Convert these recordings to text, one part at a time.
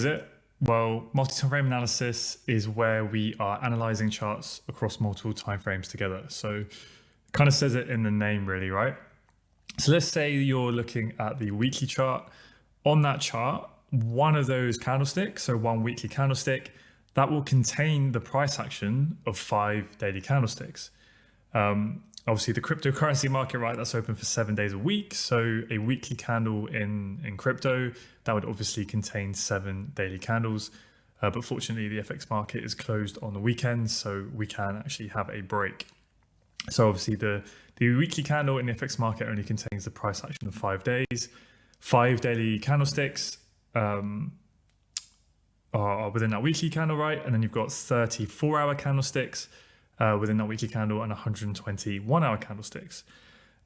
it? Well, multi-time frame analysis is where we are analyzing charts across multiple time frames together. So it kind of says it in the name really, right? So let's say you're looking at the weekly chart. On that chart, one of those candlesticks, so one weekly candlestick, that will contain the price action of 5 daily candlesticks. Obviously the cryptocurrency market, right, that's open for 7 days a week. So a weekly candle in crypto, that would obviously contain 7 daily candles. But fortunately the FX market is closed on the weekends, so we can actually have a break. So obviously the weekly candle in the FX market only contains the price action of 5 days. 5 daily candlesticks are within that weekly candle, right? And then you've got 34-hour candlesticks within that weekly candle and 120 one-hour candlesticks.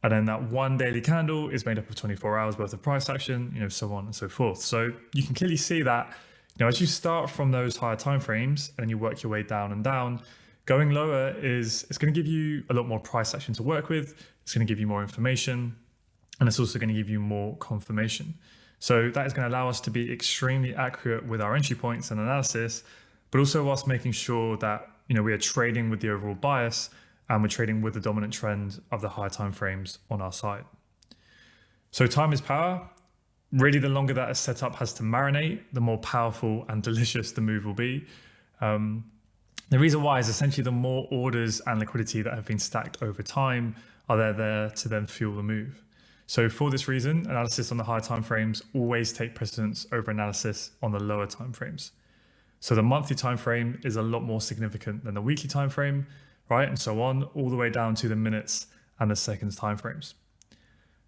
And then that one daily candle is made up of 24 hours worth of price action, so on and so forth. So you can clearly see that, as you start from those higher timeframes and you work your way down and down, going lower it's going to give you a lot more price action to work with. It's going to give you more information, and it's also going to give you more confirmation. So that is going to allow us to be extremely accurate with our entry points and analysis, but also whilst making sure that we are trading with the overall bias and we're trading with the dominant trend of the higher time frames on our side. So time is power. Really, the longer that a setup has to marinate, the more powerful and delicious the move will be. The reason why is essentially the more orders and liquidity that have been stacked over time are there to then fuel the move. So for this reason, analysis on the higher time frames always take precedence over analysis on the lower time frames. So the monthly time frame is a lot more significant than the weekly time frame, right? And so on, all the way down to the minutes and the seconds time frames.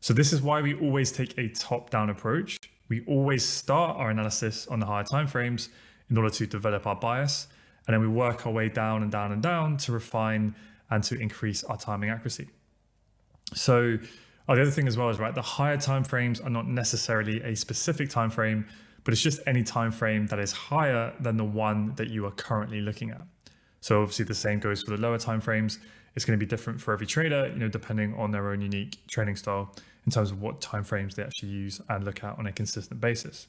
So this is why we always take a top-down approach. We always start our analysis on the higher time frames in order to develop our bias, and then we work our way down and down and down to refine and to increase our timing accuracy. So the other thing as well is, right, the higher time frames are not necessarily a specific time frame, but it's just any time frame that is higher than the one that you are currently looking at. So obviously the same goes for the lower time frames. It's going to be different for every trader, depending on their own unique trading style in terms of what time frames they actually use and look at on a consistent basis.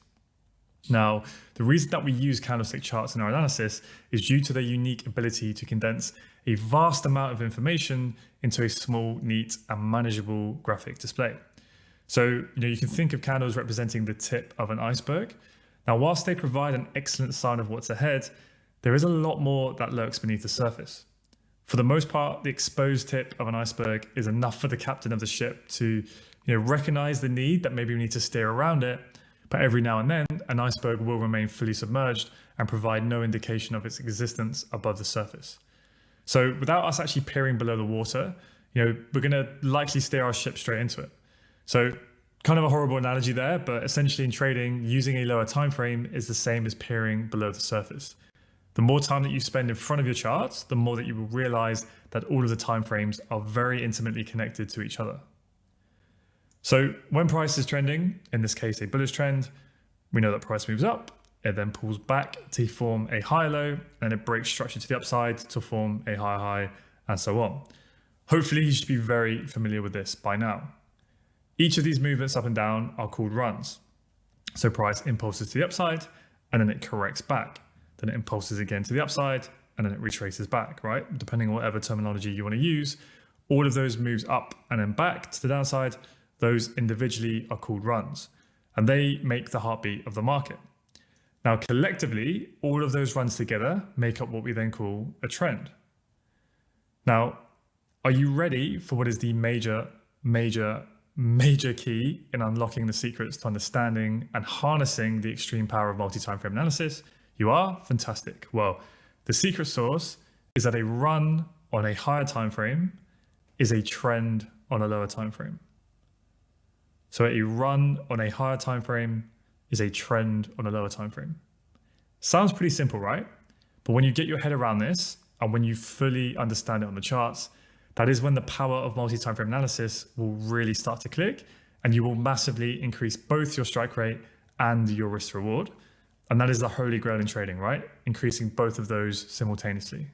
Now, the reason that we use candlestick charts in our analysis is due to their unique ability to condense a vast amount of information into a small, neat, and manageable graphic display. So, you can think of candles representing the tip of an iceberg. Now, whilst they provide an excellent sign of what's ahead, there is a lot more that lurks beneath the surface. For the most part, the exposed tip of an iceberg is enough for the captain of the ship to, recognize the need that maybe we need to steer around it. But every now and then, an iceberg will remain fully submerged and provide no indication of its existence above the surface. So without us actually peering below the water, we're going to likely steer our ship straight into it. So kind of a horrible analogy there, but essentially in trading, using a lower time frame is the same as peering below the surface. The more time that you spend in front of your charts, the more that you will realize that all of the time frames are very intimately connected to each other. So when price is trending, in this case a bullish trend, we know that price moves up, it then pulls back to form a higher low, and it breaks structure to the upside to form a higher high, and so on. Hopefully you should be very familiar with this by now. Each of these movements up and down are called runs. So price impulses to the upside, and then it corrects back. Then it impulses again to the upside, and then it retraces back, right? Depending on whatever terminology you want to use, all of those moves up and then back to the downside, those individually are called runs, and they make the heartbeat of the market. Now, collectively, all of those runs together make up what we then call a trend. Now, are you ready for what is the major key in unlocking the secrets to understanding and harnessing the extreme power of multi-time frame analysis? You are? Fantastic. Well, the secret sauce is that a run on a higher time frame is a trend on a lower time frame. So a run on a higher time frame is a trend on a lower time frame. Sounds pretty simple, right? But when you get your head around this and when you fully understand it on the charts, that is when the power of multi-time frame analysis will really start to click, and you will massively increase both your strike rate and your risk reward. And that is the holy grail in trading, right? Increasing both of those simultaneously.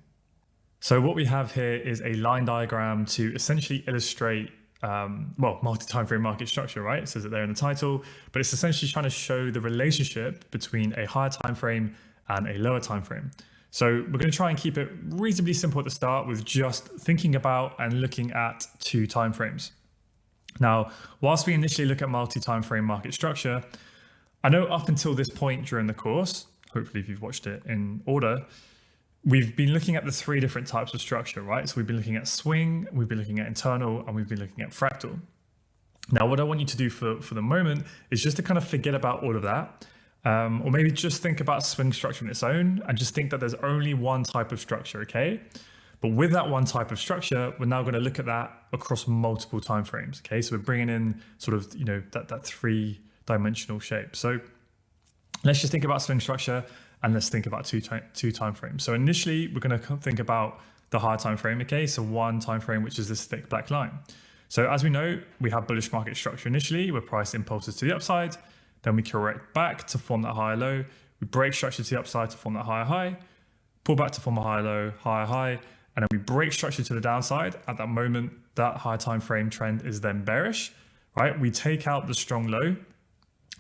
So what we have here is a line diagram to essentially illustrate multi-time frame market structure, right? It says it there in the title, but it's essentially trying to show the relationship between a higher time frame and a lower time frame. So we're going to try and keep it reasonably simple at the start with just thinking about and looking at two time frames. Now, whilst we initially look at multi-time frame market structure, I know up until this point during the course, hopefully if you've watched it in order, we've been looking at the three different types of structure, right? So we've been looking at swing, we've been looking at internal, and we've been looking at fractal. Now, what I want you to do for the moment is just to kind of forget about all of that, or maybe just think about swing structure on its own and just think that there's only one type of structure, okay? But with that one type of structure, we're now going to look at that across multiple timeframes, okay? So we're bringing in sort of, that three-dimensional shape. So let's just think about swing structure and let's think about two timeframes. So initially, we're going to think about the higher time frame, okay? So one time frame, which is this thick black line. So as we know, we have bullish market structure initially, where price impulses to the upside, then we correct back to form that higher low, we break structure to the upside to form that higher high, pull back to form a higher low, higher high, and then we break structure to the downside. At that moment, that higher time frame trend is then bearish, right? We take out the strong low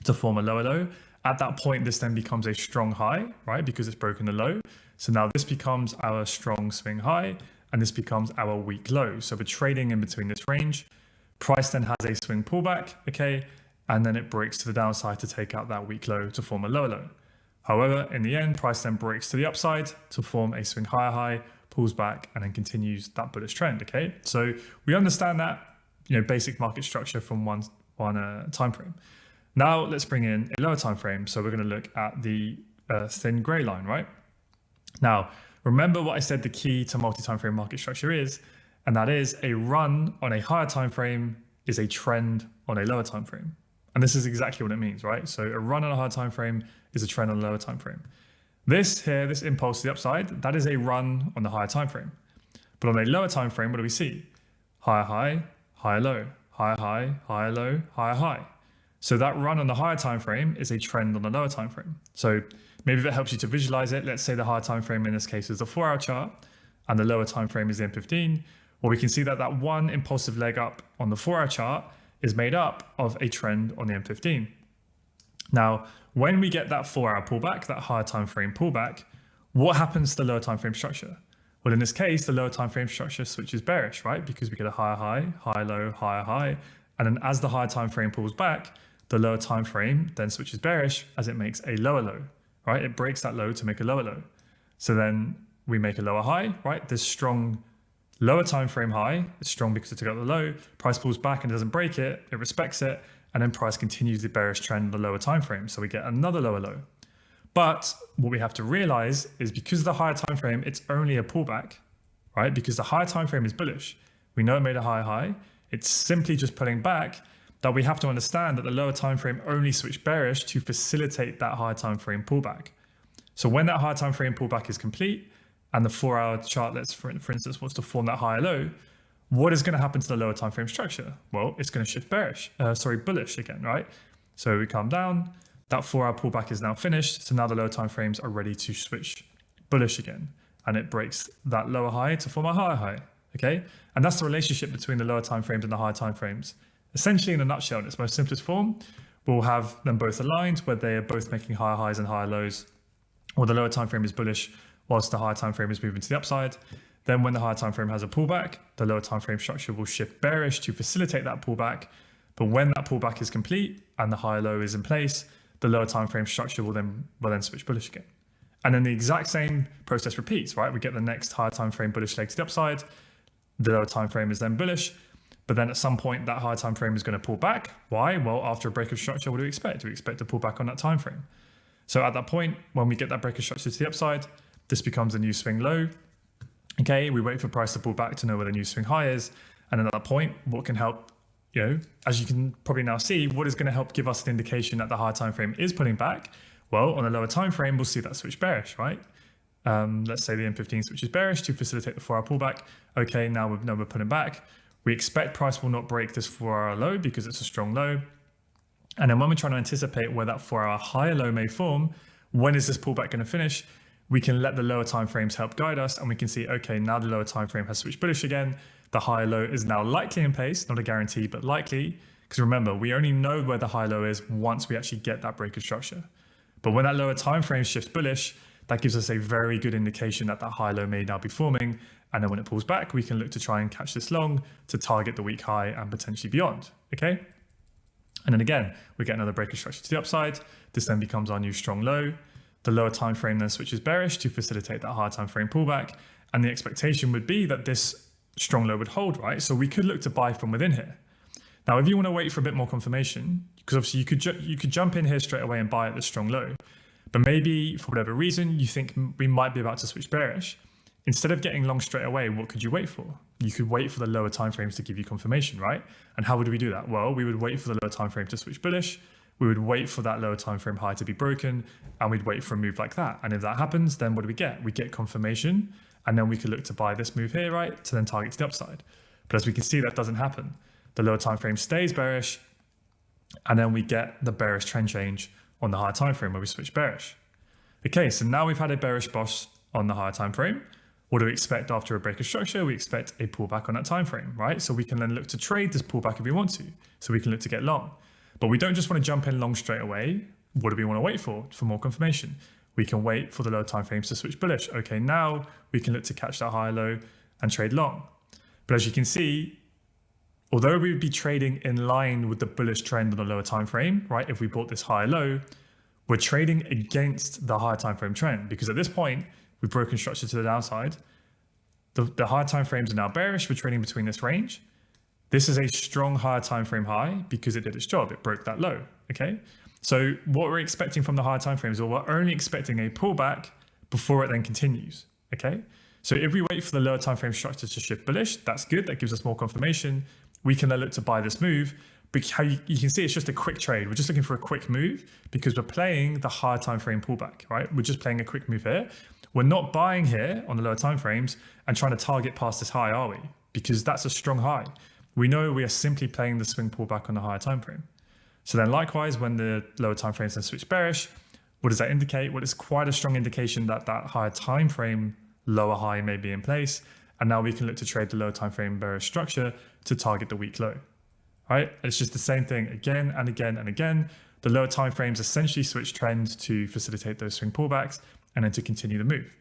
to form a lower low. At that point, this then becomes a strong high, right? Because it's broken the low. So now this becomes our strong swing high, and this becomes our weak low. So we're trading in between this range. Price then has a swing pullback, okay? And then it breaks to the downside to take out that weak low to form a lower low. However, in the end, price then breaks to the upside to form a swing higher high, pulls back, and then continues that bullish trend, okay? So we understand that, basic market structure from one time frame. Now let's bring in a lower time frame. So we're going to look at the thin gray line, right? Now, remember what I said the key to multi-time frame market structure is, and that is a run on a higher time frame is a trend on a lower time frame. And this is exactly what it means, right? So a run on a higher time frame is a trend on a lower time frame. This impulse to the upside, that is a run on the higher time frame. But on a lower time frame, what do we see? Higher high, higher low, higher high, higher low, higher high. So that run on the higher time frame is a trend on the lower time frame. So maybe if it helps you to visualize it, let's say the higher time frame in this case is the 4-hour chart and the lower time frame is the M15. Well, we can see that that one impulsive leg up on the 4-hour chart is made up of a trend on the M15. Now, when we get that 4-hour pullback, that higher time frame pullback, what happens to the lower time frame structure? Well, in this case, the lower time frame structure switches bearish, right? Because we get a higher high, higher low, higher high. And then as the higher time frame pulls back, the lower time frame then switches bearish as it makes a lower low, right? It breaks that low to make a lower low. So then we make a lower high, right? This strong lower time frame high is strong because it took out the low. Price pulls back and doesn't break it. It respects it. And then price continues the bearish trend in the lower time frame. So we get another lower low. But what we have to realize is because of the higher time frame, it's only a pullback, right? Because the higher time frame is bullish. We know it made a higher high. It's simply just pulling back. That we have to understand that the lower time frame only switched bearish to facilitate that higher time frame pullback. So when that higher time frame pullback is complete and the 4-hour chart, for instance, wants to form that higher low, what is going to happen to the lower time frame structure? Well, it's going to shift bullish again, right? So we come down, that 4-hour pullback is now finished. So now the lower time frames are ready to switch bullish again. And it breaks that lower high to form a higher high, okay? And that's the relationship between the lower time frames and the higher time frames. Essentially, in a nutshell, in its most simplest form, we'll have them both aligned where they are both making higher highs and higher lows, or the lower time frame is bullish whilst the higher time frame is moving to the upside. Then when the higher time frame has a pullback, the lower time frame structure will shift bearish to facilitate that pullback. But when that pullback is complete and the higher low is in place, the lower time frame structure will then switch bullish again. And then the exact same process repeats, right? We get the next higher time frame bullish leg to the upside. The lower time frame is then bullish. But then at some point, that higher time frame is going to pull back. Why? Well, after a break of structure, what do we expect? Do we expect to pull back on that time frame? So at that point, when we get that break of structure to the upside, this becomes a new swing low. Okay, we wait for price to pull back to know where the new swing high is. And at that point, what can help, as you can probably now see, what is going to help give us an indication that the higher time frame is pulling back? Well, on a lower time frame, we'll see that switch bearish, right? Let's say the M15 switches bearish to facilitate the 4-hour pullback. Okay, now we're pulling back. We expect price will not break this 4-hour low because it's a strong low. And then when we're trying to anticipate where that 4-hour higher low may form, when is this pullback going to finish? We can let the lower time frames help guide us and we can see, okay, now the lower time frame has switched bullish again. the high low is now likely in place, not a guarantee, but likely. Because remember, we only know where the high low is once we actually get that breaker structure. But when that lower time frame shifts bullish, that gives us a very good indication that that high low may now be forming. And then when it pulls back, we can look to try and catch this long to target the week high and potentially beyond. Okay. And then again, we get another breaker structure to the upside. This then becomes our new strong low. The lower time frame then switches bearish to facilitate that higher time frame pullback. And the expectation would be that this strong low would hold, right? So we could look to buy from within here. Now, if you want to wait for a bit more confirmation, because obviously you could jump in here straight away and buy at this strong low, but maybe for whatever reason, you think we might be about to switch bearish. Instead of getting long straight away, what could you wait for? You could wait for the lower timeframes to give you confirmation, right? And how would we do that? Well, we would wait for the lower timeframe to switch bullish. We would wait for that lower timeframe high to be broken, and we'd wait for a move like that. And if that happens, then what do we get? We get confirmation, and then we could look to buy this move here, right, to then target to the upside. But as we can see, that doesn't happen. The lower timeframe stays bearish, and then we get the bearish trend change on the higher timeframe where we switch bearish. Okay, so now we've had a bearish boss on the higher timeframe. What do we expect after a breaker structure? We expect a pullback on that time frame, right? So we can then look to trade this pullback if we want to. So we can look to get long. But we don't just want to jump in long straight away. What do we want to wait for more confirmation? We can wait for the lower time frames to switch bullish. Okay, now we can look to catch that high low and trade long. But as you can see, although we would be trading in line with the bullish trend on the lower time frame, right? If we bought this high low, we're trading against the higher time frame trend, because at this point, we've broken structure to the downside. The higher time frames are now bearish. We're trading between this range. This is a strong higher time frame high because it did its job. It broke that low. Okay. So what we're expecting from the higher time frames, well, we're only expecting a pullback before it then continues. Okay. So if we wait for the lower time frame structure to shift bullish, that's good. That gives us more confirmation. We can then look to buy this move. But how you can see, it's just a quick trade. We're just looking for a quick move because we're playing the higher time frame pullback, right? We're just playing a quick move here. We're not buying here on the lower time frames and trying to target past this high, are we? Because that's a strong high. We know we are simply playing the swing pullback on the higher time frame. So then likewise, when the lower time frames then switch bearish, what does that indicate? Well, it's quite a strong indication that that higher time frame lower high may be in place. And now we can look to trade the lower time frame bearish structure to target the weak low. Right? It's just the same thing again and again and again. The lower time frames essentially switch trends to facilitate those swing pullbacks and then to continue the move.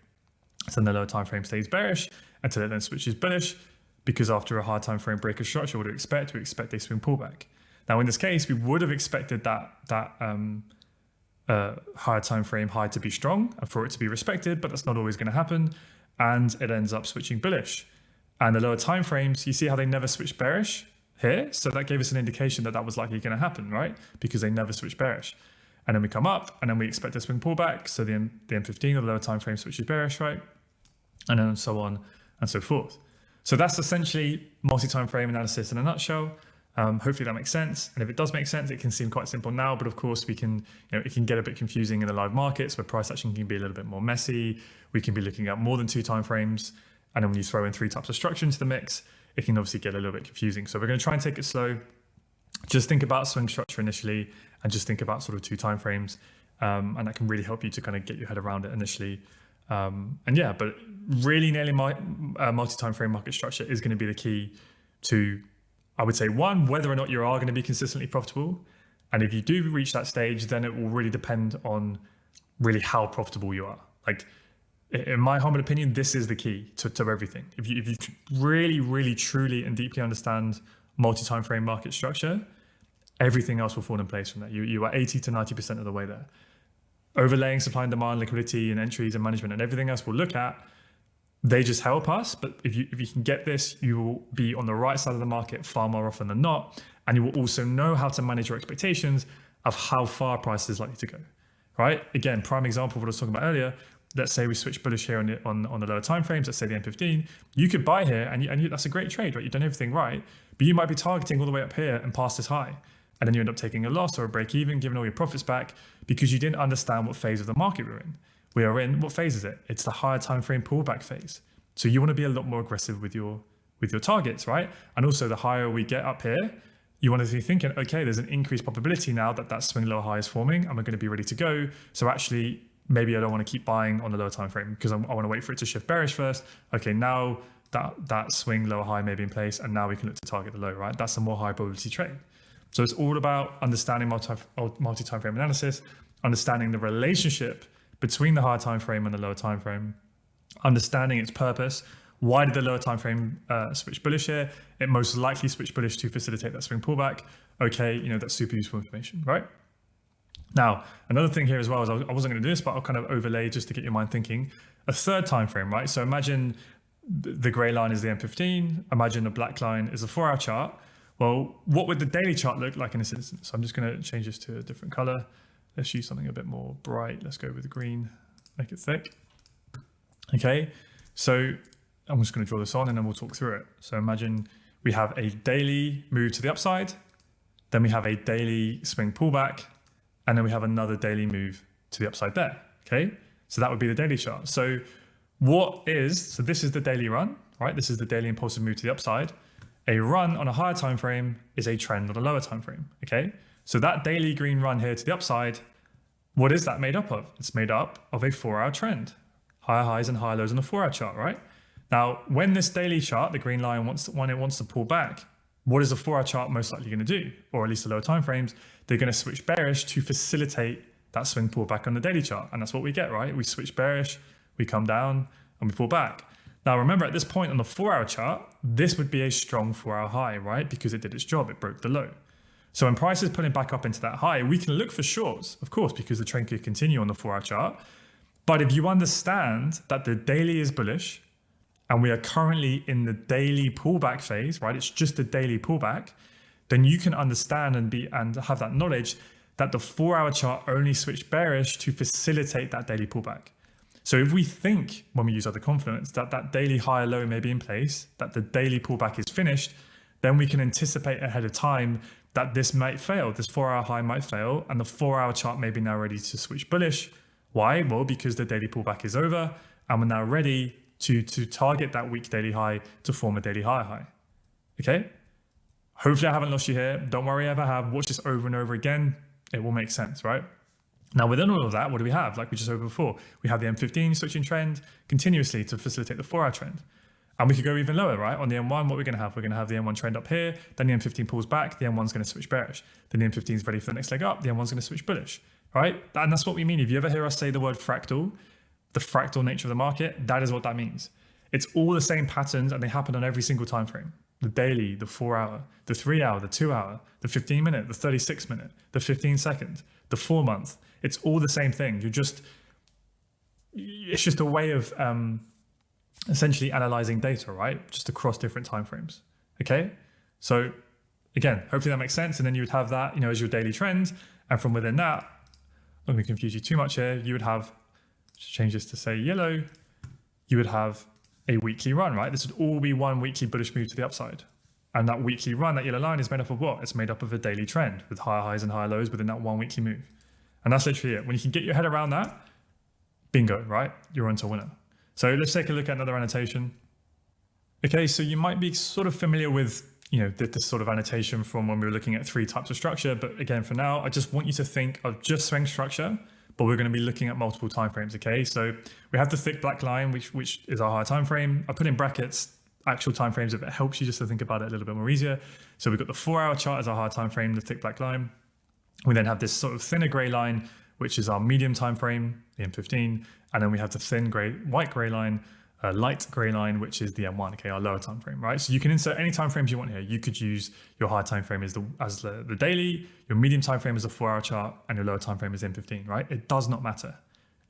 So then the lower time frame stays bearish until it then switches bullish, because after a higher time frame breaker structure, what do we expect? We expect a swing pullback. Now in this case, we would have expected that higher time frame high to be strong and for it to be respected, but that's not always going to happen, and it ends up switching bullish. And the lower time frames, you see how they never switch bearish here? So that gave us an indication that that was likely going to happen, right? Because they never switch bearish. And then we come up and then we expect a swing pullback. So the M15 or the lower time frame switches bearish, right? And then so on and so forth. So that's essentially multi-time frame analysis in a nutshell. Hopefully that makes sense. And if it does make sense, it can seem quite simple now, but of course we can, it can get a bit confusing in the live markets where price action can be a little bit more messy. We can be looking at more than 2 time frames. And then when you throw in 3 types of structure into the mix, it can obviously get a little bit confusing. So we're going to try and take it slow. Just think about swing structure initially and just think about sort of 2 time frames. And that can really help you to kind of get your head around it initially. And yeah, but really nailing multi-time frame market structure is going to be the key to, I would say, one, whether or not you are going to be consistently profitable. And if you do reach that stage, then it will really depend on really how profitable you are. Like, in my humble opinion, this is the key to everything. If you really, really, truly and deeply understand multi-time frame market structure, everything else will fall in place from that. You are 80 to 90% of the way there. Overlaying supply and demand, liquidity and entries and management and everything else we'll look at, they just help us. But if you can get this, you will be on the right side of the market far more often than not. And you will also know how to manage your expectations of how far price is likely to go, right? Again, prime example of what I was talking about earlier. Let's say we switch bullish here on the lower time frames, let's say the M15, you could buy here and that's a great trade, right? You've done everything right, but you might be targeting all the way up here and past this high. And then you end up taking a loss or a break even, giving all your profits back because you didn't understand what phase of the market we're in. We are in, what phase is it? It's the higher time frame pullback phase. So you want to be a lot more aggressive with your targets, right? And also the higher we get up here, you want to be thinking, okay, there's an increased probability now that swing lower high is forming and we're going to be ready to go. So actually, maybe I don't want to keep buying on the lower time frame because I want to wait for it to shift bearish first. Okay, now that swing lower high may be in place, and now we can look to target the low, right? That's a more high probability trade. So it's all about understanding multi-time frame analysis, understanding the relationship between the higher time frame and the lower time frame, understanding its purpose. Why did the lower time frame switch bullish here? It most likely switched bullish to facilitate that swing pullback. Okay, that's super useful information, right? Now, another thing here as well is I wasn't going to do this, but I'll kind of overlay just to get your mind thinking. A third time frame, right? So imagine the gray line is the M15. Imagine the black line is a 4-hour chart. Well, what would the daily chart look like in this instance? So I'm just going to change this to a different color. Let's use something a bit more bright. Let's go with green, make it thick. Okay, so I'm just going to draw this on and then we'll talk through it. So imagine we have a daily move to the upside, then we have a daily swing pullback, and then we have another daily move to the upside there. Okay, so that would be the daily chart. So this is the daily run, right? This is the daily impulsive move to the upside. A run on a higher time frame is a trend on a lower time frame. Okay, so that daily green run here to the upside, what is that made up of? It's made up of a 4-hour trend, higher highs and higher lows on the 4-hour chart, right? Now, when this daily chart, the green line, when it wants to pull back, what is the 4-hour chart most likely going to do? Or at least the lower time frames, they're going to switch bearish to facilitate that swing pullback on the daily chart. And that's what we get, right? We switch bearish, we come down, and we pull back. Now, remember at this point on the 4-hour chart, this would be a strong 4-hour high, right? Because it did its job, it broke the low. So when price is pulling back up into that high, we can look for shorts, of course, because the trend could continue on the 4-hour chart. But if you understand that the daily is bullish, and we are currently in the daily pullback phase, right? It's just a daily pullback, then you can understand and have that knowledge that the 4-hour chart only switched bearish to facilitate that daily pullback. So if we think, when we use other confluence, that daily high or low may be in place, that the daily pullback is finished, then we can anticipate ahead of time that this might fail, this 4-hour high might fail, and the 4-hour chart may be now ready to switch bullish. Why? Well, because the daily pullback is over, and we're now ready to target that weak daily high to form a daily higher high. Okay? Hopefully I haven't lost you here. Don't worry if I have. Watch this over and over again. It will make sense, right? Now, within all of that, what do we have? Like we just over before, we have the M15 switching trend continuously to facilitate the 4-hour trend. And we could go even lower, right? On the M1, what we're going to have? We're going to have the M1 trend up here, then the M15 pulls back, the M1's going to switch bearish. Then the M15 is ready for the next leg up, the M1's going to switch bullish, right? And that's what we mean. If you ever hear us say the word fractal, the fractal nature of the market, that is what that means. It's all the same patterns and they happen on every single time frame. The daily, the 4-hour, the 3-hour, the 2-hour, the 15-minute, the 36-minute, the 15-second, the 4-month. It's all the same thing. It's just a way of essentially analyzing data, right? Just across different timeframes. Okay. So again, hopefully that makes sense. And then you would have that, as your daily trend. And from within that, I'm not going to confuse you too much here. You would have, just change this to say yellow, you would have a weekly run, right? This would all be one weekly bullish move to the upside. And that weekly run, that yellow line is made up of what? It's made up of a daily trend with higher highs and higher lows within that one weekly move. And that's literally it. When you can get your head around that, bingo, right? You're on to winner. So let's take a look at another annotation. Okay, so you might be sort of familiar with, this sort of annotation from when we were looking at 3 types of structure. But again, for now, I just want you to think of just swing structure, but we're going to be looking at multiple timeframes. Okay, so we have the thick black line, which is our higher time frame. I put in brackets actual timeframes if it helps you just to think about it a little bit more easier. So we've got the 4-hour chart as our higher time frame, the thick black line. We then have this sort of thinner gray line, which is our medium time frame, the M15, and then we have the thin white gray line, light gray line, which is the M1, okay, our lower time frame, right? So you can insert any time frames you want here. You could use your higher time frame as the daily, your medium time frame is a 4-hour chart, and your lower time frame is M15, right? It does not matter.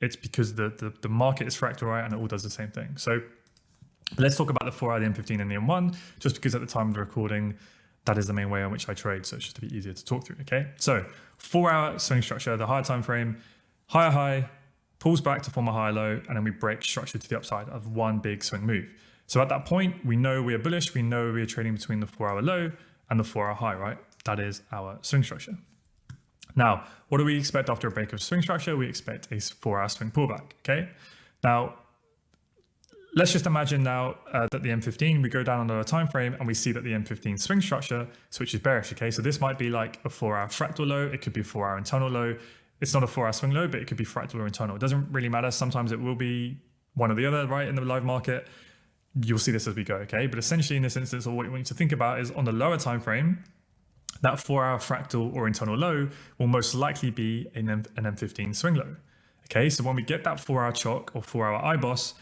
It's because the market is fractal, right, and it all does the same thing. So let's talk about the 4-hour, the M15, and the M1, just because at the time of the recording, that is the main way in which I trade, so it's just a bit easier to talk through, okay? So 4-hour swing structure, the higher time frame, higher high, pulls back to form a higher low, and then we break structure to the upside of one big swing move. So at that point, we know we are bullish, we know we are trading between the 4-hour low and the 4-hour high, right? That is our swing structure. Now, what do we expect after a break of swing structure? We expect a 4-hour swing pullback, okay? Now, let's just imagine now that the M15, we go down on the time frame and we see that the M15 swing structure switches bearish, okay? So this might be like a 4-hour fractal low, it could be a 4-hour internal low. It's not a 4-hour swing low, but it could be fractal or internal. It doesn't really matter. Sometimes it will be one or the other, right, in the live market. you'll see this as we go, okay? But essentially in this instance, what we want you to think about is on the lower time frame, that 4-hour fractal or internal low will most likely be an M15 swing low. Okay, so when we get that 4-hour chalk or 4-hour IBOS,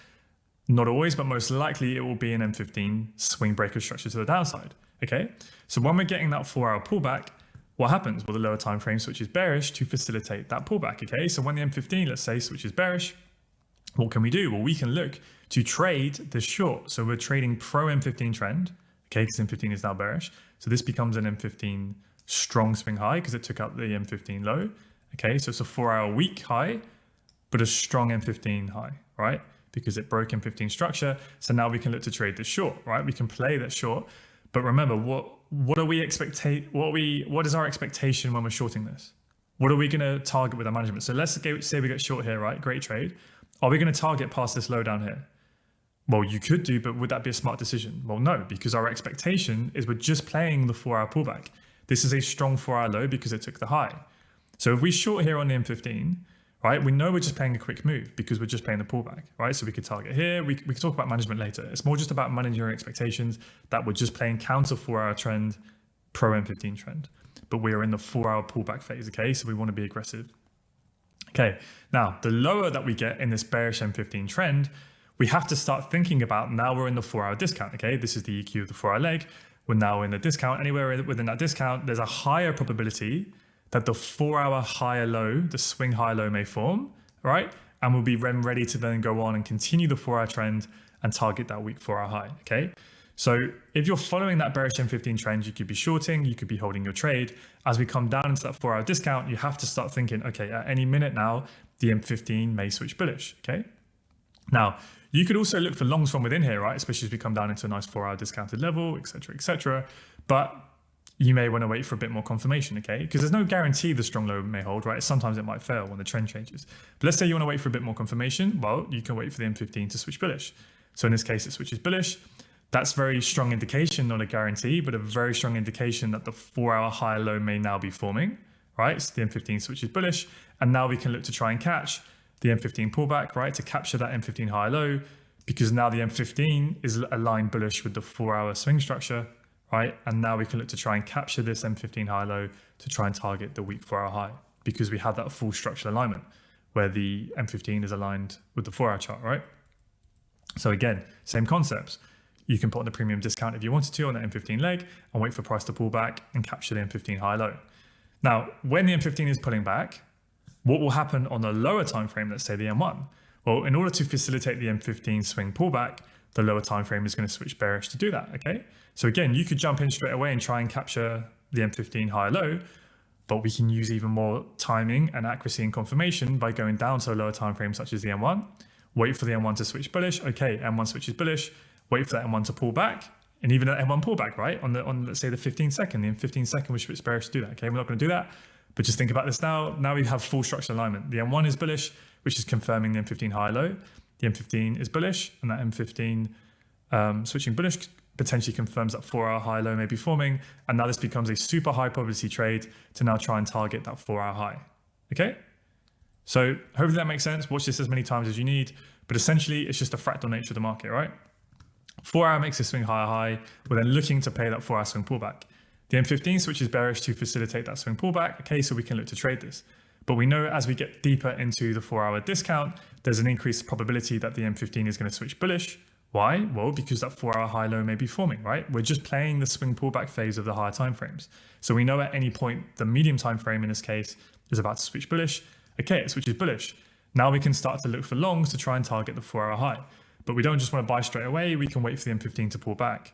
not always, but most likely it will be an M15 swing breaker structure to the downside. Okay, so when we're getting that 4-hour pullback, what happens? Well, the lower time frame switches bearish to facilitate that pullback. Okay, so when the M15, let's say, switches bearish, what can we do? Well, we can look to trade the short. So we're trading pro M15 trend, okay, because M15 is now bearish. So this becomes an M15 strong swing high because it took out the M15 low. Okay, so it's a 4-hour weak high, but a strong M15 high, right? Because it broke M15 structure. So now we can look to trade the short, right? We can play that short. But remember, what is our expectation when we're shorting this? What are we going to target with our management? So let's say we get short here, right? Great trade. Are we going to target past this low down here? Well, you could do, but would that be a smart decision? Well, no, because our expectation is we're just playing the 4-hour pullback. This is a strong 4-hour low because it took the high. So if we short here on the M15, right, we know we're just playing a quick move because we're just playing the pullback, right? So we could target here. We could talk about management later. It's more just about managing your expectations that we're just playing counter 4-hour trend, pro M15 trend. But we are in the 4-hour pullback phase, okay? So we want to be aggressive. Okay, now the lower that we get in this bearish M15 trend, we have to start thinking about now we're in the 4-hour discount, okay? This is the EQ of the 4-hour leg. We're now in the discount. Anywhere within that discount, there's a higher probability that the 4-hour higher low, the swing high low may form, right? And we'll be ready to then go on and continue the 4-hour trend and target that weak 4-hour high, okay? So if you're following that bearish M15 trend, you could be shorting, you could be holding your trade. As we come down into that 4-hour discount, you have to start thinking, okay, at any minute now, the M15 may switch bullish, okay? Now, you could also look for longs from within here, right? Especially as we come down into a nice 4-hour discounted level, et cetera, but you may want to wait for a bit more confirmation, okay? Because there's no guarantee the strong low may hold, right? Sometimes it might fail when the trend changes. But let's say you want to wait for a bit more confirmation. Well, you can wait for the M15 to switch bullish. So in this case, it switches bullish. That's very strong indication, not a guarantee, but a very strong indication that the 4-hour high low may now be forming, right? So the M15 switches bullish. And now we can look to try and catch the M15 pullback, right? To capture that M15 high low, because now the M15 is aligned bullish with the 4-hour swing structure, right? And now we can look to try and capture this M15 high low to try and target the weak 4-hour high, because we have that full structural alignment where the M15 is aligned with the 4-hour chart, right? So again, same concepts. You can put on the premium discount if you wanted to on the M15 leg and wait for price to pull back and capture the M15 high low. Now, when the M15 is pulling back, what will happen on the lower time frame, let's say the M1? Well, in order to facilitate the M15 swing pullback, the lower time frame is going to switch bearish to do that, okay? So again, you could jump in straight away and try and capture the M15 high low, but we can use even more timing and accuracy and confirmation by going down to a lower time frame such as the M1, wait for the M1 to switch bullish, okay, M1 switches bullish, wait for that M1 to pull back, and even that M1 pullback, right? On let's say the 15 second, the M15 second, we switch bearish to do that, okay? We're not going to do that, but just think about this now. Now we have full structural alignment. The M1 is bullish, which is confirming the M15 high low. The M15 is bullish, and that M15 switching bullish potentially confirms that 4-hour high low may be forming. And now this becomes a super high probability trade to now try and target that 4-hour high. Okay? So hopefully that makes sense. Watch this as many times as you need. But essentially, it's just a fractal nature of the market, right? 4-hour makes a swing higher high. We're then looking to play that 4-hour swing pullback. The M15 switches bearish to facilitate that swing pullback. Okay, so we can look to trade this. But we know as we get deeper into the 4-hour discount, there's an increased probability that the M15 is going to switch bullish. Why? Well, because that 4-hour high low may be forming, right? We're just playing the swing pullback phase of the higher time frames. So we know at any point, the medium time frame in this case is about to switch bullish. Okay, it switches bullish. Now we can start to look for longs to try and target the 4-hour high. But we don't just want to buy straight away. We can wait for the M15 to pull back.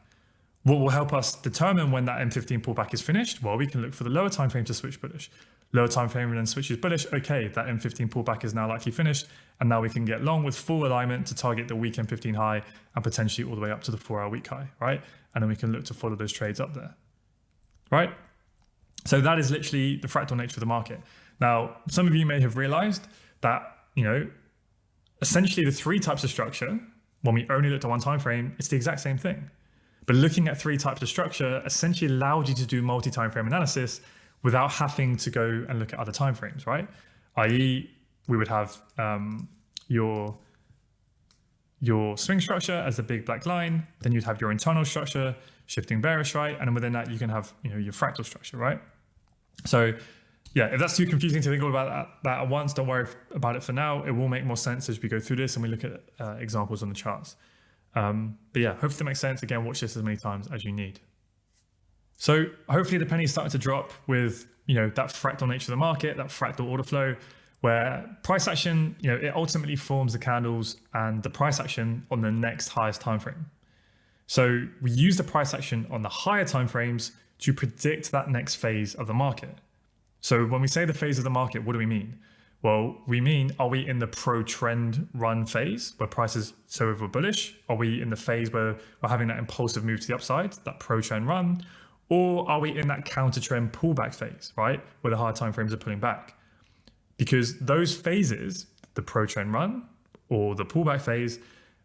What will help us determine when that M15 pullback is finished? Well, we can look for the lower time frame to switch bullish. Lower time frame and then switches bullish. Okay, that M15 pullback is now likely finished. And now we can get long with full alignment to target the weak M15 high and potentially all the way up to the 4-hour week high, right? And then we can look to follow those trades up there, right? So that is literally the fractal nature of the market. Now, some of you may have realized that, essentially the 3 types of structure, when we only looked at one time frame, it's the exact same thing. But looking at 3 types of structure essentially allowed you to do multi-time frame analysis without having to go and look at other time frames, right? i.e., we would have your your swing structure as the big black line, then you'd have your internal structure, shifting bearish, right? And then within that, you can have, your fractal structure, right? So yeah, if that's too confusing to think all about that at once, don't worry about it for now. It will make more sense as we go through this and we look at examples on the charts. But yeah, hopefully that makes sense. Again, watch this as many times as you need. So hopefully the penny's starting to drop with, that fractal nature of the market, that fractal order flow, where price action, it ultimately forms the candles and the price action on the next highest time frame. So we use the price action on the higher time frames to predict that next phase of the market. So when we say the phase of the market, what do we mean? Well, we mean, are we in the pro-trend run phase where price is so over bullish? Are we in the phase where we're having that impulsive move to the upside, that pro-trend run? Or are we in that counter-trend pullback phase, right? Where the higher time frames are pulling back? Because those phases, the pro-trend run or the pullback phase,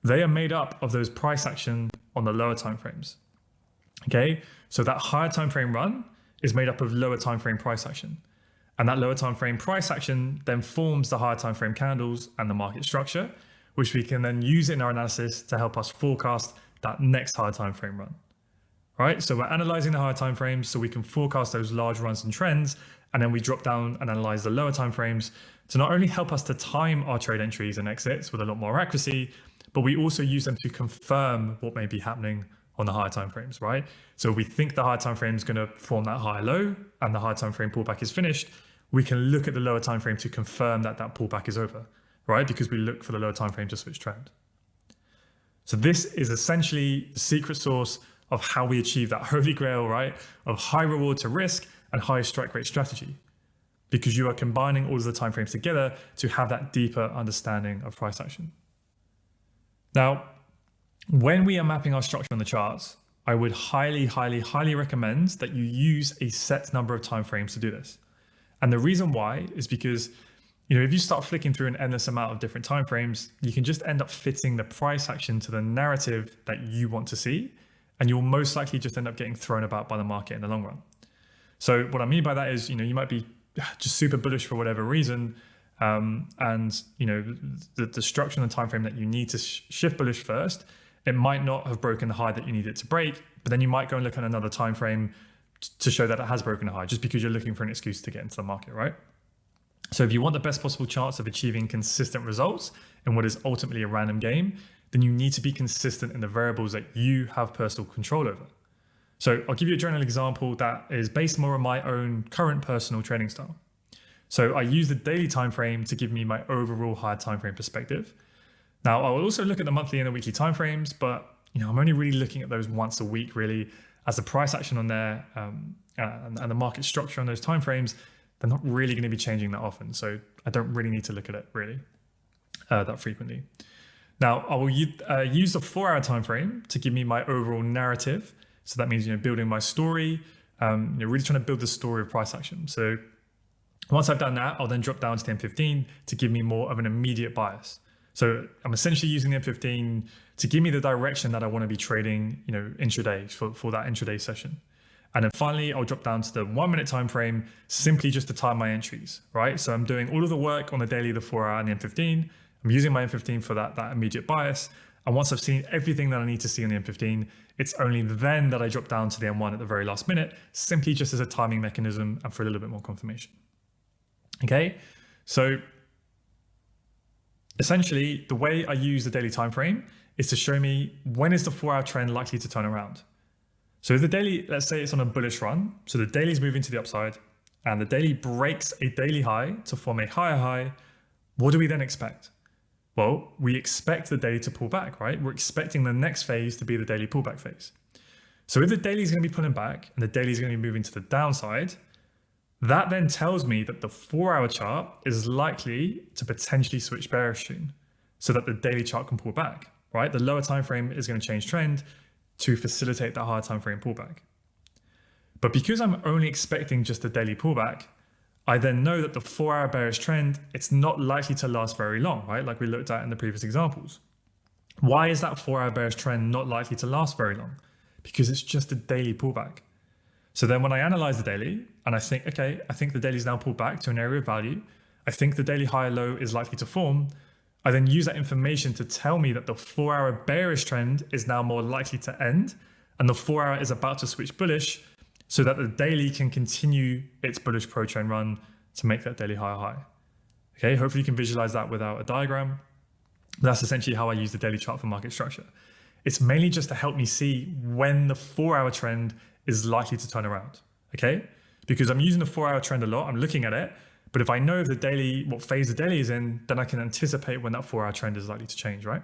they are made up of those price action on the lower time frames. Okay, so that higher time frame run is made up of lower time frame price action. And that lower time frame price action then forms the higher time frame candles and the market structure, which we can then use in our analysis to help us forecast that next higher time frame run. Right, so we're analyzing the higher time frames so we can forecast those large runs and trends, and then we drop down and analyze the lower time frames to not only help us to time our trade entries and exits with a lot more accuracy, but we also use them to confirm what may be happening on the higher time frames, right? So if we think the higher time frame is going to form that higher low and the higher time frame pullback is finished, we can look at the lower time frame to confirm that that pullback is over, right? Because we look for the lower time frame to switch trend. So this is essentially the secret sauce of how we achieve that holy grail, right? Of high reward to risk and high strike rate strategy, because you are combining all of the time frames together to have that deeper understanding of price action. Now, when we are mapping our structure on the charts, I would highly, highly, highly recommend that you use a set number of time frames to do this. And the reason why is because, if you start flicking through an endless amount of different time frames, you can just end up fitting the price action to the narrative that you want to see, and you'll most likely just end up getting thrown about by the market in the long run. So what I mean by that is, you might be just super bullish for whatever reason, and the structure and the time frame that you need to shift bullish first, it might not have broken the high that you need it to break, but then you might go and look at another time frame to show that it has broken a high, just because you're looking for an excuse to get into the market, right? So if you want the best possible chance of achieving consistent results in what is ultimately a random game, then you need to be consistent in the variables that you have personal control over. So I'll give you a general example that is based more on my own current personal trading style. So I use the daily time frame to give me my overall higher time frame perspective. Now, I will also look at the monthly and the weekly time frames, but I'm only really looking at those once a week, really, as the price action on there and the market structure on those time frames, they're not really going to be changing that often. So I don't really need to look at it really that frequently. Now, I will use the 4-hour time frame to give me my overall narrative. So that means building my story, really trying to build the story of price action. So once I've done that, I'll then drop down to the M15 to give me more of an immediate bias. So I'm essentially using the M15 to give me the direction that I want to be trading, intraday for that intraday session. And then finally, I'll drop down to the 1-minute time frame simply just to time my entries, right? So I'm doing all of the work on the daily, the 4-hour and the M15. I'm using my M15 for that immediate bias. And once I've seen everything that I need to see on the M15, it's only then that I drop down to the M1 at the very last minute, simply just as a timing mechanism and for a little bit more confirmation. Okay, so essentially, the way I use the daily time frame is to show me when is the 4-hour trend likely to turn around. So if the daily, let's say it's on a bullish run, so the daily is moving to the upside and the daily breaks a daily high to form a higher high, what do we then expect? Well, we expect the daily to pull back, right? We're expecting the next phase to be the daily pullback phase. So if the daily is going to be pulling back and the daily is going to be moving to the downside, that then tells me that the 4-hour chart is likely to potentially switch bearish soon so that the daily chart can pull back, right? The lower time frame is going to change trend to facilitate that higher time frame pullback. But because I'm only expecting just a daily pullback, I then know that the 4-hour bearish trend, it's not likely to last very long, right? Like we looked at in the previous examples. Why is that 4-hour bearish trend not likely to last very long? Because it's just a daily pullback. So then when I analyze the daily and I think, okay, I think the daily is now pulled back to an area of value. I think the daily higher low is likely to form. I then use that information to tell me that the 4-hour bearish trend is now more likely to end and the 4-hour is about to switch bullish so that the daily can continue its bullish pro trend run to make that daily higher high. Okay, hopefully you can visualize that without a diagram. That's essentially how I use the daily chart for market structure. It's mainly just to help me see when the 4-hour trend is likely to turn around, okay? Because I'm using the 4-hour trend a lot, I'm looking at it, but if I know the daily, what phase the daily is in, then I can anticipate when that 4-hour trend is likely to change, right?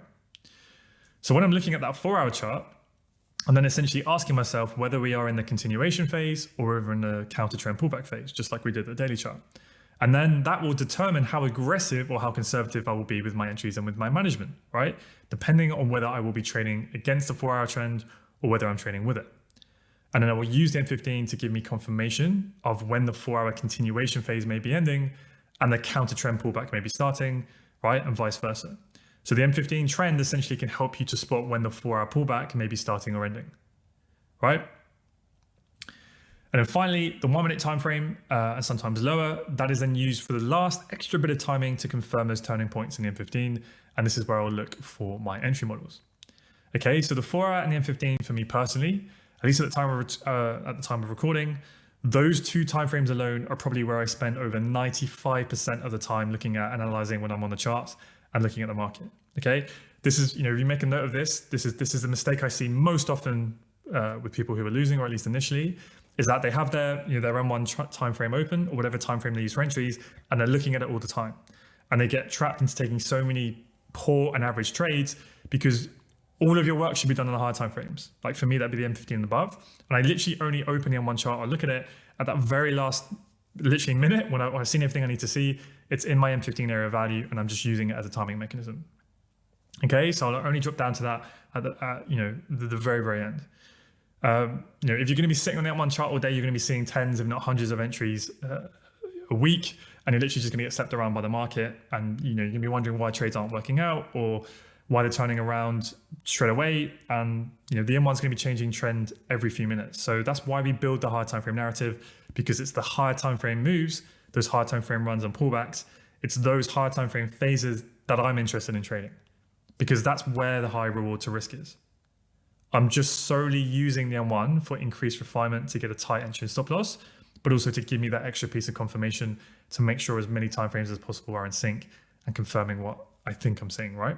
So when I'm looking at that 4-hour chart, I'm then essentially asking myself whether we are in the continuation phase or over in the counter trend pullback phase, just like we did the daily chart. And then that will determine how aggressive or how conservative I will be with my entries and with my management, right? Depending on whether I will be trading against the 4-hour trend or whether I'm trading with it. And then I will use the M15 to give me confirmation of when the 4-hour continuation phase may be ending and the counter trend pullback may be starting, right? And vice versa. So the M15 trend essentially can help you to spot when the 4-hour pullback may be starting or ending, right? And then finally, the 1-minute time frame, and sometimes lower, that is then used for the last extra bit of timing to confirm those turning points in the M15. And this is where I'll look for my entry models. Okay, so the 4-hour and the M15 for me personally, at least at the time of recording, those two timeframes alone are probably where I spend over 95% of the time looking at analyzing when I'm on the charts and looking at the market. Okay, this is, if you make a note of this, this is the mistake I see most often with people who are losing, or at least initially, is that they have their M1 time frame open or whatever time frame they use for entries, and they're looking at it all the time, and they get trapped into taking so many poor and average trades because all of your work should be done on the higher time frames. Like for me, that'd be the M15 and above, and I literally only open the M1 chart. I look at it at that very last, literally minute when I've seen everything I need to see. It's in my M15 area of value, and I'm just using it as a timing mechanism. Okay, so I'll only drop down to that at the very, very end. If you're going to be sitting on that one chart all day, you're going to be seeing tens, if not hundreds of entries a week, and you're literally just going to get stepped around by the market. And you're going to be wondering why trades aren't working out or why they're turning around straight away. And the M1's going to be changing trend every few minutes. So that's why we build the higher time frame narrative, because it's the higher time frame moves, those higher time frame runs and pullbacks. It's those higher time frame phases that I'm interested in trading, because that's where the high reward to risk is. I'm just solely using the M1 for increased refinement to get a tight entry and stop loss, but also to give me that extra piece of confirmation to make sure as many timeframes as possible are in sync and confirming what I think I'm seeing, right?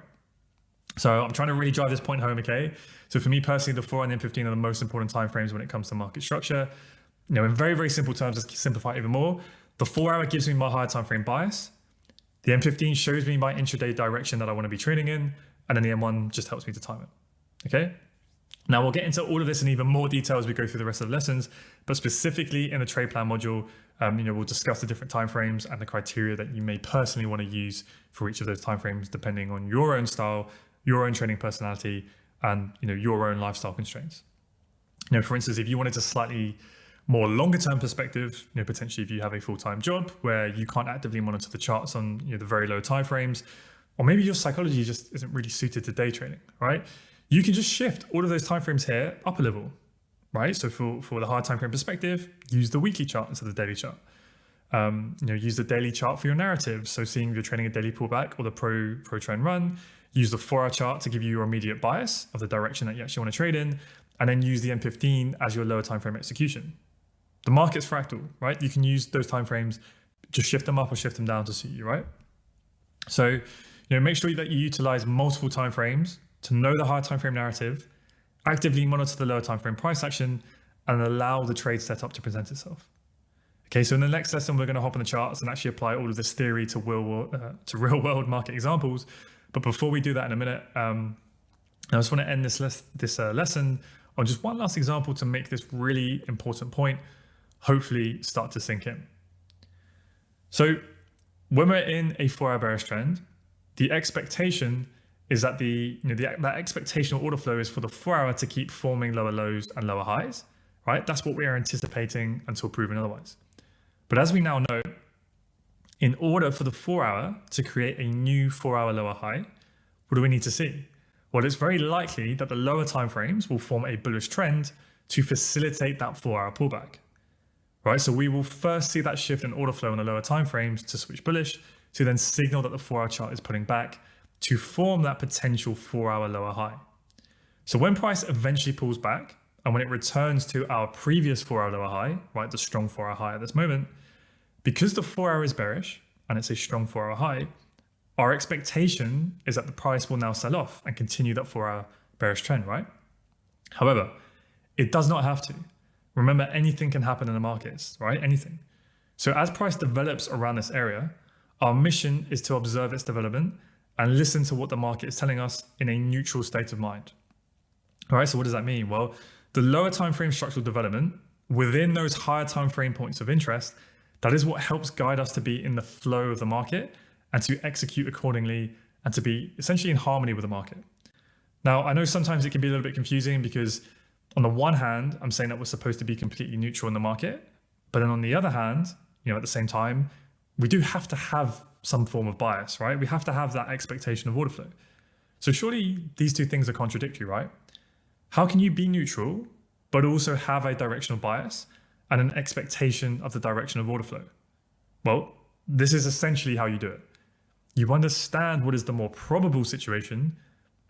So I'm trying to really drive this point home, okay? So for me personally, the 4 and the M15 are the most important timeframes when it comes to market structure. In very, very simple terms, let's simplify it even more. The 4-hour gives me my higher time frame bias. The M15 shows me my intraday direction that I want to be trading in, and then the M1 just helps me to time it, okay? Now we'll get into all of this in even more detail as we go through the rest of the lessons, but specifically in the trade plan module, we'll discuss the different timeframes and the criteria that you may personally want to use for each of those timeframes, depending on your own style, your own trading personality, and your own lifestyle constraints. For instance, if you wanted a slightly more longer term perspective, potentially if you have a full-time job where you can't actively monitor the charts on the very low timeframes, or maybe your psychology just isn't really suited to day trading, right? You can just shift all of those timeframes here up a level, right? So for the higher timeframe perspective, use the weekly chart instead of the daily chart. Use the daily chart for your narrative. So seeing if you're trading a daily pullback or the pro trend run, use the 4-hour chart to give you your immediate bias of the direction that you actually want to trade in, and then use the M15 as your lower timeframe execution. The market's fractal, right? You can use those timeframes, just shift them up or shift them down to suit you, right? So, make sure that you utilize multiple timeframes to know the higher time frame narrative, actively monitor the lower time frame price action, and allow the trade setup to present itself. Okay, so in the next lesson, we're going to hop on the charts and actually apply all of this theory to real world market examples. But before we do that in a minute, I just want to end this lesson on just one last example to make this really important point hopefully start to sink in. So when we're in a 4-hour bearish trend, the expectation is that that expectational order flow is for the 4-hour to keep forming lower lows and lower highs, right? That's what we are anticipating until proven otherwise. But as we now know, in order for the 4-hour to create a new 4-hour lower high, what do we need to see? Well, it's very likely that the lower timeframes will form a bullish trend to facilitate that 4-hour pullback, right? So we will first see that shift in order flow in the lower timeframes to switch bullish, to then signal that the 4-hour chart is pulling back, to form that potential 4-hour lower high. So when price eventually pulls back and when it returns to our previous 4-hour lower high, right, the strong 4-hour high at this moment, because the 4-hour is bearish and it's a strong 4-hour high, our expectation is that the price will now sell off and continue that 4-hour bearish trend, right? However, it does not have to. Remember, anything can happen in the markets, right? Anything. So as price develops around this area, our mission is to observe its development and listen to what the market is telling us in a neutral state of mind. All right, so what does that mean? Well, the lower time frame structural development within those higher time frame points of interest, that is what helps guide us to be in the flow of the market and to execute accordingly and to be essentially in harmony with the market. Now, I know sometimes it can be a little bit confusing because on the one hand, I'm saying that we're supposed to be completely neutral in the market, but then on the other hand, at the same time, we do have to have some form of bias, right? We have to have that expectation of order flow. So surely these two things are contradictory, right? How can you be neutral, but also have a directional bias and an expectation of the direction of order flow? Well, this is essentially how you do it. You understand what is the more probable situation,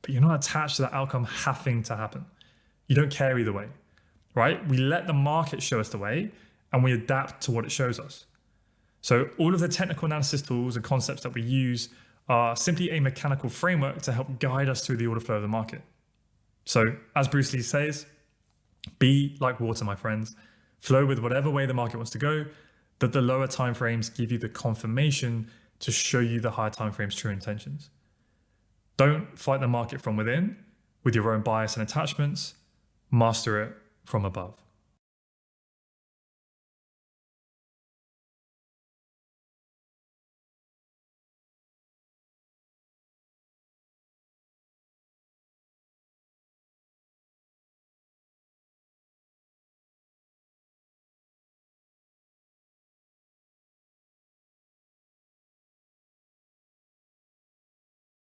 but you're not attached to the outcome having to happen. You don't care either way, right? We let the market show us the way and we adapt to what it shows us. So all of the technical analysis tools and concepts that we use are simply a mechanical framework to help guide us through the order flow of the market. So as Bruce Lee says, be like water, my friends. Flow with whatever way the market wants to go, that the lower time frames give you the confirmation to show you the higher time frames' true intentions. Don't fight the market from within with your own bias and attachments. Master it from above.